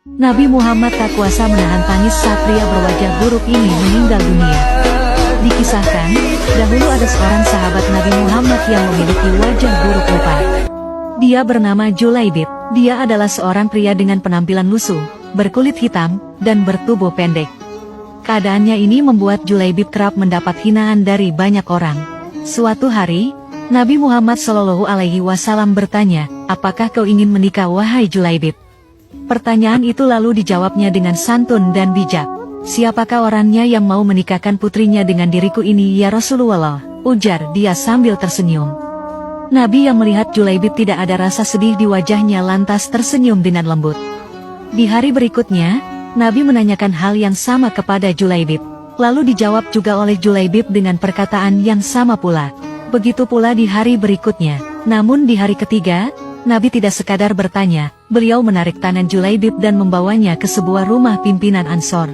Nabi Muhammad tak kuasa menahan tangis saat pria berwajah buruk ini meninggal dunia. Dikisahkan, dahulu ada seorang sahabat Nabi Muhammad yang memiliki wajah buruk rupa. Dia bernama Julaibib. Dia adalah seorang pria dengan penampilan lusuh, berkulit hitam, dan bertubuh pendek. Keadaannya ini membuat Julaibib kerap mendapat hinaan dari banyak orang. Suatu hari, Nabi Muhammad SAW bertanya, "Apakah kau ingin menikah wahai Julaibib?" Pertanyaan itu lalu dijawabnya dengan santun dan bijak. "Siapakah orangnya yang mau menikahkan putrinya dengan diriku ini ya Rasulullah?" ujar dia sambil tersenyum. Nabi yang melihat Julaibib tidak ada rasa sedih di wajahnya lantas tersenyum dengan lembut. Di hari berikutnya, Nabi menanyakan hal yang sama kepada Julaibib. Lalu dijawab juga oleh Julaibib dengan perkataan yang sama pula. Begitu pula di hari berikutnya. Namun di hari ketiga, Nabi tidak sekadar bertanya, beliau menarik tangan Julaibib dan membawanya ke sebuah rumah pimpinan Ansor.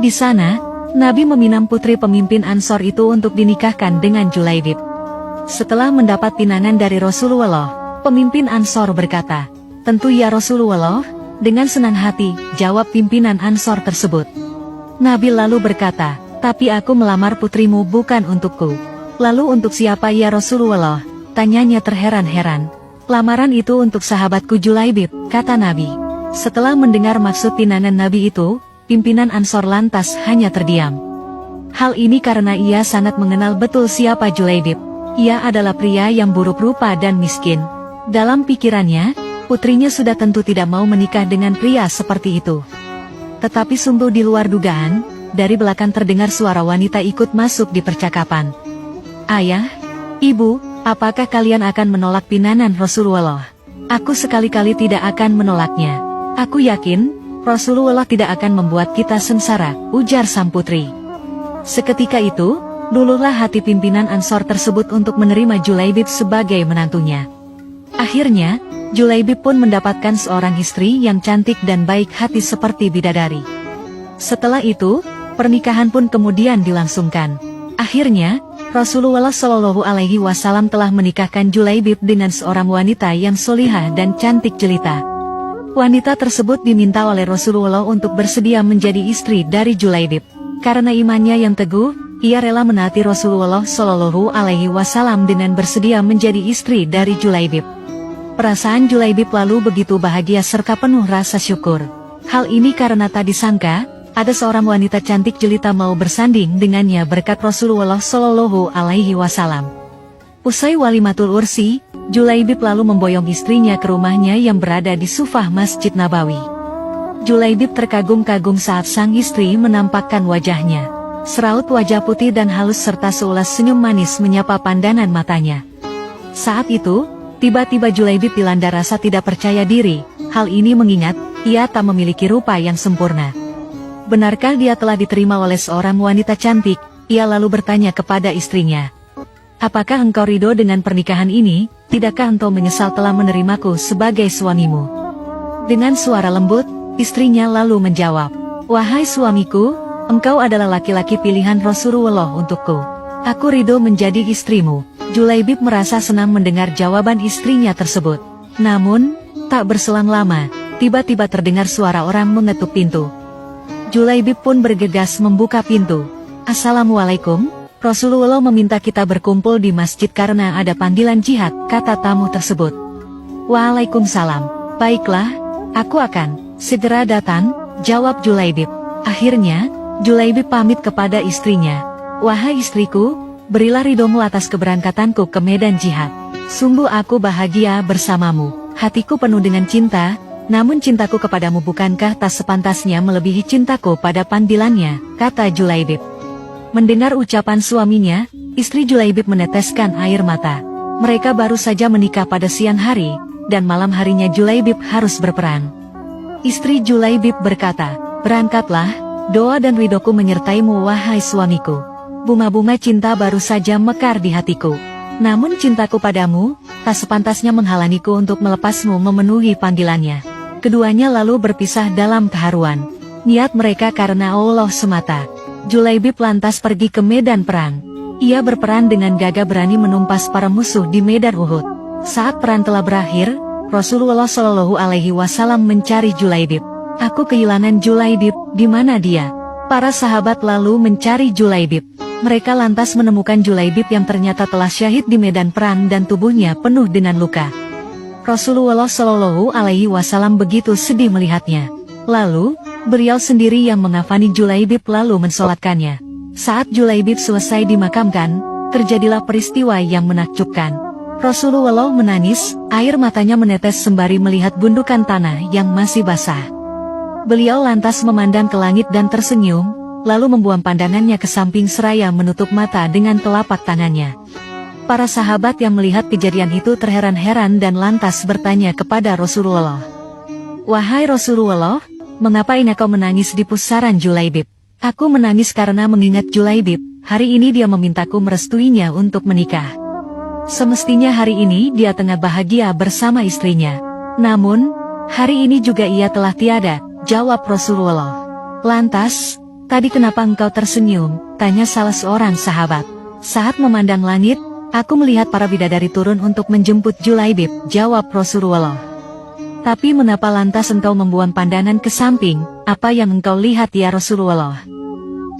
Di sana, Nabi meminang putri pemimpin Ansor itu untuk dinikahkan dengan Julaibib. Setelah mendapat pinangan dari Rasulullah, pemimpin Ansor berkata, "Tentu ya Rasulullah." Dengan senang hati, jawab pimpinan Ansor tersebut. Nabi lalu berkata, "Tapi aku melamar putrimu bukan untukku." "Lalu untuk siapa ya Rasulullah?" tanyanya terheran-heran. "Lamaran itu untuk sahabatku Julaibib," kata Nabi. Setelah mendengar maksud pinangan Nabi itu, pimpinan Ansor lantas hanya terdiam. Hal ini karena ia sangat mengenal betul siapa Julaibib. Ia adalah pria yang buruk rupa dan miskin. Dalam pikirannya, putrinya sudah tentu tidak mau menikah dengan pria seperti itu. Tetapi sungguh di luar dugaan, dari belakang terdengar suara wanita ikut masuk di percakapan. "Ayah, Ibu, apakah kalian akan menolak pinangan Rasulullah?" "Aku sekali-kali tidak akan menolaknya. Aku yakin, Rasulullah tidak akan membuat kita sengsara," ujar sang putri. Seketika itu, luluhlah hati pimpinan Ansor tersebut untuk menerima Julaibib sebagai menantunya. Akhirnya, Julaibib pun mendapatkan seorang istri yang cantik dan baik hati seperti bidadari. Setelah itu, pernikahan pun kemudian dilangsungkan. Akhirnya, Rasulullah SAW telah menikahkan Julaibib dengan seorang wanita yang solihah dan cantik jelita. Wanita tersebut diminta oleh Rasulullah untuk bersedia menjadi istri dari Julaibib. Karena imannya yang teguh, ia rela menaati Rasulullah SAW dengan bersedia menjadi istri dari Julaibib. Perasaan Julaibib lalu begitu bahagia serta penuh rasa syukur. Hal ini karena tak disangka, ada seorang wanita cantik jelita mau bersanding dengannya berkat Rasulullah SAW. Usai walimatul ursi, Julaibib lalu memboyong istrinya ke rumahnya yang berada di sufah Masjid Nabawi. Julaibib terkagum-kagum saat sang istri menampakkan wajahnya. Seraut wajah putih dan halus serta seulas senyum manis menyapa pandangan matanya. Saat itu, tiba-tiba Julaibib dilanda rasa tidak percaya diri. Hal ini mengingat, ia tak memiliki rupa yang sempurna. Benarkah dia telah diterima oleh seorang wanita cantik? Ia lalu bertanya kepada istrinya, "Apakah engkau ridho dengan pernikahan ini? Tidakkah engkau menyesal telah menerimaku sebagai suamimu?" Dengan suara lembut, istrinya lalu menjawab, "Wahai suamiku, engkau adalah laki-laki pilihan Rasulullah untukku. Aku ridho menjadi istrimu." Julaibib merasa senang mendengar jawaban istrinya tersebut. Namun, tak berselang lama, tiba-tiba terdengar suara orang mengetuk pintu. Julaibib pun bergegas membuka pintu. "Assalamualaikum, Rasulullah meminta kita berkumpul di masjid karena ada panggilan jihad," kata tamu tersebut. "Waalaikumsalam. Baiklah, aku akan segera datang," jawab Julaibib. Akhirnya, Julaibib pamit kepada istrinya. "Wahai istriku, berilah ridhomu atas keberangkatanku ke medan jihad. Sungguh aku bahagia bersamamu. Hatiku penuh dengan cinta, namun cintaku kepadamu bukankah tak sepantasnya melebihi cintaku pada panggilannya," kata Julaibib. Mendengar ucapan suaminya, istri Julaibib meneteskan air mata. Mereka baru saja menikah pada siang hari, dan malam harinya Julaibib harus berperang. Istri Julaibib berkata, "Berangkatlah, doa dan ridhoku menyertaimu wahai suamiku. Bunga-bunga cinta baru saja mekar di hatiku. Namun cintaku padamu, tak sepantasnya menghalangiku untuk melepasmu memenuhi panggilannya." Keduanya lalu berpisah dalam keharuan. Niat mereka karena Allah semata. Julaibib lantas pergi ke medan perang. Ia berperan dengan gagah berani menumpas para musuh di medan Uhud. Saat perang telah berakhir, Rasulullah SAW mencari Julaibib. Aku kehilangan Julaibib, di mana dia? Para sahabat lalu mencari Julaibib. Mereka lantas menemukan Julaibib yang ternyata telah syahid di medan perang dan tubuhnya penuh dengan luka. Rasulullah Shallallahu Alaihi Wasallam begitu sedih melihatnya. Lalu, beliau sendiri yang mengafani Julaibib lalu mensolatkannya. Saat Julaibib selesai dimakamkan, terjadilah peristiwa yang menakjubkan. Rasulullah menangis, air matanya menetes sembari melihat gundukan tanah yang masih basah. Beliau lantas memandang ke langit dan tersenyum, lalu membuang pandangannya ke samping seraya menutup mata dengan telapak tangannya. Para sahabat yang melihat kejadian itu terheran-heran dan lantas bertanya kepada Rasulullah. Wahai Rasulullah, mengapa engkau menangis di pusaran Julaibib? Aku menangis karena mengingat Julaibib, hari ini dia memintaku merestuinya untuk menikah. Semestinya hari ini dia tengah bahagia bersama istrinya. Namun, hari ini juga ia telah tiada, jawab Rasulullah. Lantas, tadi kenapa engkau tersenyum? Tanya salah seorang sahabat. Saat memandang langit, aku melihat para bidadari turun untuk menjemput Julaibib, jawab Rasulullah. Tapi mengapa lantas engkau membuang pandangan ke samping? Apa yang engkau lihat ya Rasulullah?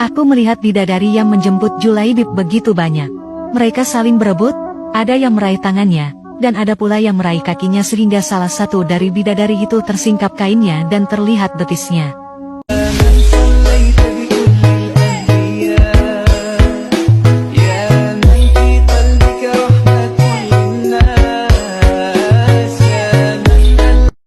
Aku melihat bidadari yang menjemput Julaibib begitu banyak. Mereka saling berebut, ada yang meraih tangannya, dan ada pula yang meraih kakinya sehingga salah satu dari bidadari itu tersingkap kainnya dan terlihat betisnya.